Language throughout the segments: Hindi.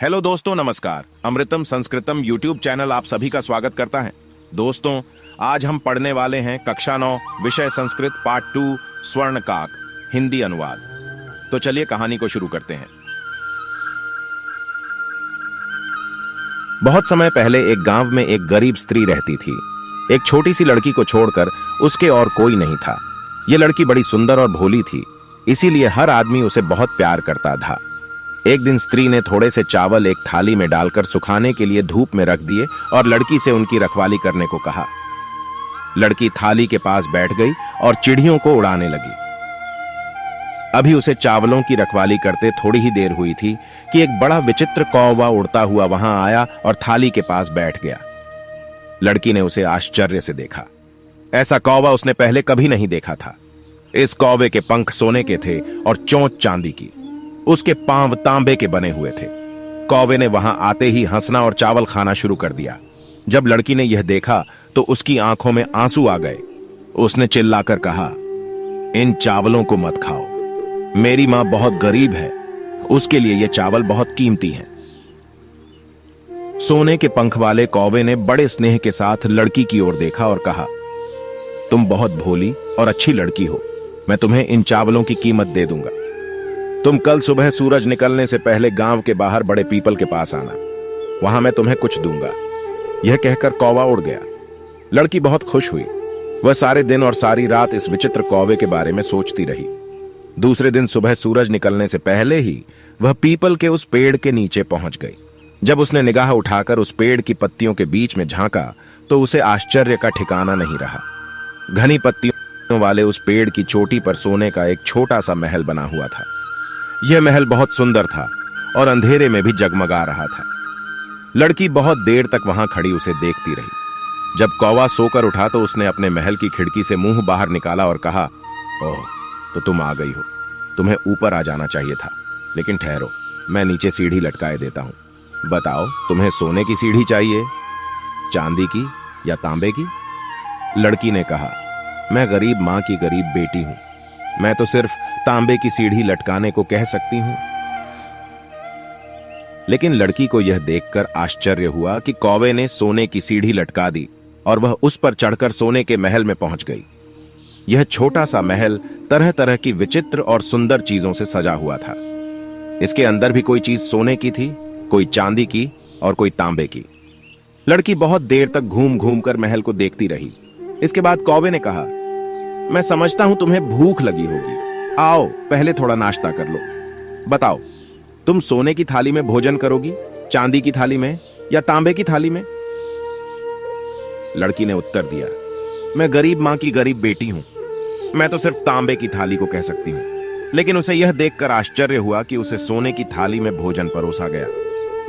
हेलो दोस्तों, नमस्कार। अमृतम संस्कृतम यूट्यूब चैनल आप सभी का स्वागत करता है। दोस्तों, आज हम पढ़ने वाले हैं कक्षा 9 विषय संस्कृत पार्ट 2 स्वर्णकाक हिंदी अनुवाद। तो चलिए कहानी को शुरू करते हैं। बहुत समय पहले एक गांव में एक गरीब स्त्री रहती थी। एक छोटी सी लड़की को छोड़कर उसके और कोई नहीं था। यह लड़की बड़ी सुंदर और भोली थी, इसीलिए हर आदमी उसे बहुत प्यार करता था। एक दिन स्त्री ने थोड़े से चावल एक थाली में डालकर सुखाने के लिए धूप में रख दिए और लड़की से उनकी रखवाली करने को कहा। लड़की थाली के पास बैठ गई और चिड़ियों को उड़ाने लगी। अभी उसे चावलों की रखवाली करते थोड़ी ही देर हुई थी कि एक बड़ा विचित्र कौवा उड़ता हुआ वहां आया और थाली के पास बैठ गया। लड़की ने उसे आश्चर्य से देखा। ऐसा कौवा उसने पहले कभी नहीं देखा था। इस कौवे के पंख सोने के थे और चोंच चांदी की। उसके पांव तांबे के बने हुए थे। कौवे ने वहां आते ही हंसना और चावल खाना शुरू कर दिया। जब लड़की ने यह देखा तो उसकी आंखों में आंसू आ गए। उसने चिल्लाकर कहा, इन चावलों को मत खाओ। मेरी मां बहुत गरीब है, उसके लिए ये चावल बहुत कीमती हैं। सोने के पंख वाले कौवे ने बड़े स्नेह के साथ लड़की की ओर देखा और कहा, तुम बहुत भोली और अच्छी लड़की हो, मैं तुम्हें इन चावलों की कीमत दे दूंगा। तुम कल सुबह सूरज निकलने से पहले गांव के बाहर बड़े पीपल के पास आना, वहां मैं तुम्हें कुछ दूंगा। यह कहकर कौवा उड़ गया। लड़की बहुत खुश हुई। वह सारे दिन और सारी रात इस विचित्र कौवे के बारे में सोचती रही। दूसरे दिन सुबह सूरज निकलने से पहले ही वह पीपल के उस पेड़ के नीचे पहुंच गई। जब उसने निगाह उठाकर उस पेड़ की पत्तियों के बीच में झांका तो उसे आश्चर्य का ठिकाना नहीं रहा। घनी पत्तियों वाले उस पेड़ की चोटी पर सोने का एक छोटा सा महल बना हुआ था। यह महल बहुत सुंदर था और अंधेरे में भी जगमगा रहा था। लड़की बहुत देर तक वहां खड़ी उसे देखती रही। जब कौवा सोकर उठा तो उसने अपने महल की खिड़की से मुंह बाहर निकाला और कहा, ओह, तो तुम आ गई हो। तुम्हें ऊपर आ जाना चाहिए था, लेकिन ठहरो, मैं नीचे सीढ़ी लटकाए देता हूं। बताओ, तुम्हें सोने की सीढ़ी चाहिए, चांदी की या तांबे की? लड़की ने कहा, मैं गरीब मां की गरीब बेटी हूं, मैं तो सिर्फ तांबे की सीढ़ी लटकाने को कह सकती हूं। लेकिन लड़की को यह देखकर आश्चर्य हुआ कि कौवे ने सोने की सीढ़ी लटका दी और वह उस पर चढ़कर सोने के महल में पहुंच गई। यह छोटा सा महल तरह तरह की विचित्र और सुंदर चीजों से सजा हुआ था। इसके अंदर भी कोई चीज सोने की थी, कोई चांदी की और कोई तांबे की। लड़की बहुत देर तक घूम घूम कर महल को देखती रही। इसके बाद कौवे ने कहा, मैं समझता हूं तुम्हें भूख लगी होगी। आओ, पहले थोड़ा नाश्ता कर लो। बताओ, तुम सोने की थाली में भोजन करोगी, चांदी की थाली में या तांबे की थाली में? लड़की ने उत्तर दिया, मैं गरीब मां की गरीब बेटी हूं, मैं तो सिर्फ तांबे की थाली को कह सकती हूं। लेकिन उसे यह देखकर आश्चर्य हुआ कि उसे सोने की थाली में भोजन परोसा गया।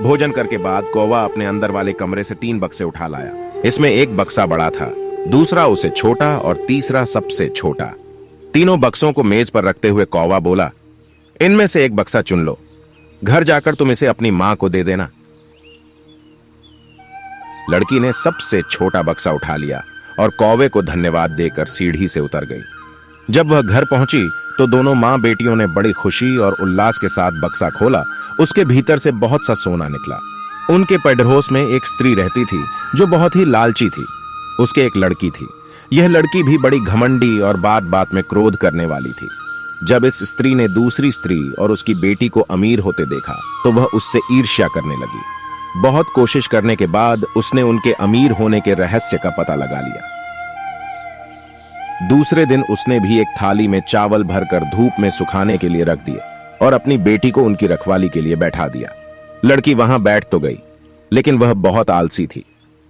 भोजन करके बाद कौवा अपने अंदर वाले कमरे से 3 बक्से उठा लाया। इसमें एक बक्सा बड़ा था, दूसरा उसे छोटा और तीसरा सबसे छोटा। तीनों बक्सों को मेज पर रखते हुए कौवा बोला, इनमें से एक बक्सा चुन लो, घर जाकर तुम इसे अपनी मां को दे देना। लड़की ने सबसे छोटा बक्सा उठा लिया और कौवे को धन्यवाद देकर सीढ़ी से उतर गई। जब वह घर पहुंची तो दोनों मां बेटियों ने बड़ी खुशी और उल्लास के साथ बक्सा खोला। उसके भीतर से बहुत सा सोना निकला। उनके पड़ोस में एक स्त्री रहती थी जो बहुत ही लालची थी। उसके एक लड़की थी। यह लड़की भी बड़ी घमंडी और बात बात में क्रोध करने वाली थी। जब इस स्त्री ने दूसरी स्त्री और उसकी बेटी को अमीर होते देखा तो वह उससे ईर्ष्या करने लगी। बहुत कोशिश करने के बाद उसने उनके अमीर होने के रहस्य का पता लगा लिया। दूसरे दिन उसने भी एक थाली में चावल भरकर धूप में सुखाने के लिए रख दिए और अपनी बेटी को उनकी रखवाली के लिए बैठा दिया। लड़की वहां बैठ तो गई, लेकिन वह बहुत आलसी थी।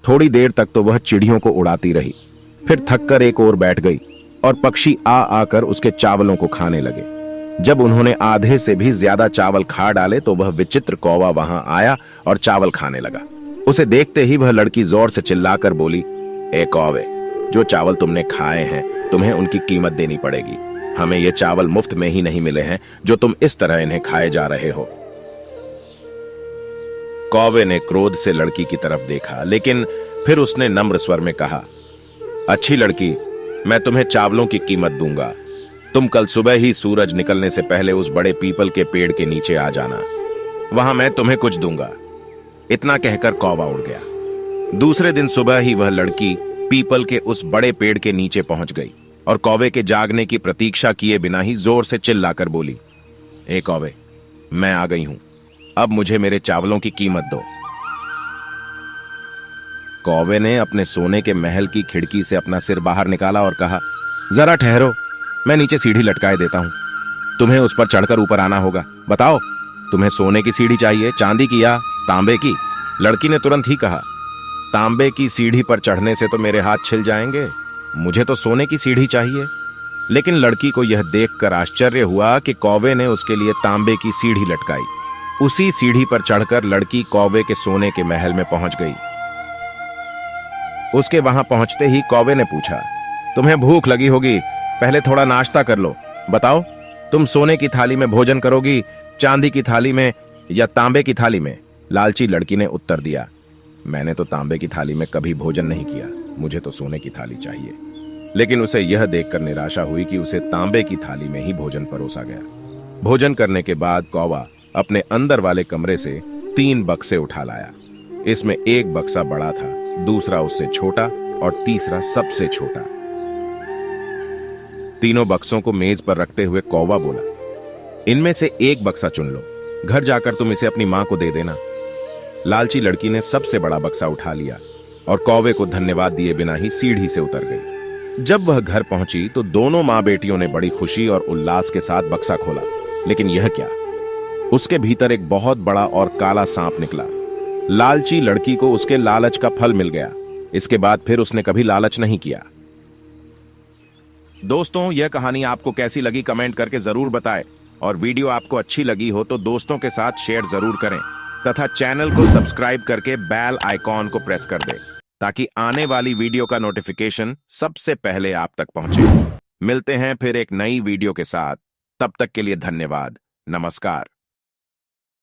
थोड़ी देर तक तो वह चिड़ियों को उड़ाती रही, फिर थककर एक ओर बैठ गई और पक्षी आ आकर उसके चावलों को खाने लगे। जब उन्होंने आधे से भी ज्यादा चावल खा डाले तो वह विचित्र कौवा वहां आया और चावल खाने लगा। उसे देखते ही वह लड़की जोर से चिल्लाकर बोली, ए कौवे, जो चावल तुमने खाए हैं तुम्हें उनकी कीमत देनी पड़ेगी। हमें ये चावल मुफ्त में ही नहीं मिले हैं जो तुम इस तरह इन्हें खाए जा रहे हो। कौवे ने क्रोध से लड़की की तरफ देखा, लेकिन फिर उसने नम्र स्वर में कहा, अच्छी लड़की, मैं तुम्हें चावलों की कीमत दूंगा। तुम कल सुबह ही सूरज निकलने से पहले उस बड़े पीपल के पेड़ के नीचे आ जाना। वहां मैं तुम्हें कुछ दूंगा। इतना कहकर कौवा उड़ गया। दूसरे दिन सुबह ही वह लड़की पीपल के उस बड़े पेड़ के नीचे पहुंच गई और कौवे के जागने की प्रतीक्षा किए बिना ही जोर से चिल्लाकर बोली, ए कौवे, मैं आ गई हूं, अब मुझे मेरे चावलों की कीमत दो। कौवे ने अपने सोने के महल की खिड़की से अपना सिर बाहर निकाला और कहा, जरा ठहरो, मैं नीचे सीढ़ी लटकाए देता हूं, तुम्हें उस पर चढ़कर ऊपर आना होगा। बताओ, तुम्हें सोने की सीढ़ी चाहिए, चांदी की या तांबे की? लड़की ने तुरंत ही कहा, तांबे की सीढ़ी पर चढ़ने से तो मेरे हाथ छिल जाएंगे, मुझे तो सोने की सीढ़ी चाहिए। लेकिन लड़की को यह देखकर आश्चर्य हुआ कि कौवे ने उसके लिए तांबे की सीढ़ी लटकाई। उसी सीढ़ी पर चढ़कर लड़की कौवे के सोने के महल में पहुंच गई। उसके वहां पहुंचते ही कौवे ने पूछा, तुम्हें भूख लगी होगी, पहले थोड़ा नाश्ता कर लो। बताओ, तुम सोने की थाली में भोजन करोगी, चांदी की थाली में या तांबे की थाली में? लालची लड़की ने उत्तर दिया, मैंने तो तांबे की थाली में कभी भोजन नहीं किया, मुझे तो सोने की थाली चाहिए। लेकिन उसे यह देखकर निराशा हुई कि उसे तांबे की थाली में ही भोजन परोसा गया। भोजन करने के बाद कौवा अपने अंदर वाले कमरे से 3 बक्से उठा लाया। इसमें एक बक्सा बड़ा था, दूसरा उससे छोटा और तीसरा सबसे छोटा। तीनों बक्सों को मेज पर रखते हुए कौवा बोला, इनमें से एक बक्सा चुन लो, घर जाकर तुम इसे अपनी मां को दे देना। लालची लड़की ने सबसे बड़ा बक्सा उठा लिया और कौवे को धन्यवाद दिए बिना ही सीढ़ी से उतर गई। जब वह घर पहुंची तो दोनों मां बेटियों ने बड़ी खुशी और उल्लास के साथ बक्सा खोला। लेकिन यह क्या, उसके भीतर एक बहुत बड़ा और काला सांप निकला। लालची लड़की को उसके लालच का फल मिल गया। इसके बाद फिर उसने कभी लालच नहीं किया। दोस्तों, यह कहानी आपको कैसी लगी कमेंट करके जरूर बताएं, और वीडियो आपको अच्छी लगी हो तो दोस्तों के साथ शेयर जरूर करें तथा चैनल को सब्सक्राइब करके बेल आइकॉन को प्रेस कर दें ताकि आने वाली वीडियो का नोटिफिकेशन सबसे पहले आप तक पहुंचे। मिलते हैं फिर एक नई वीडियो के साथ, तब तक के लिए धन्यवाद, नमस्कार।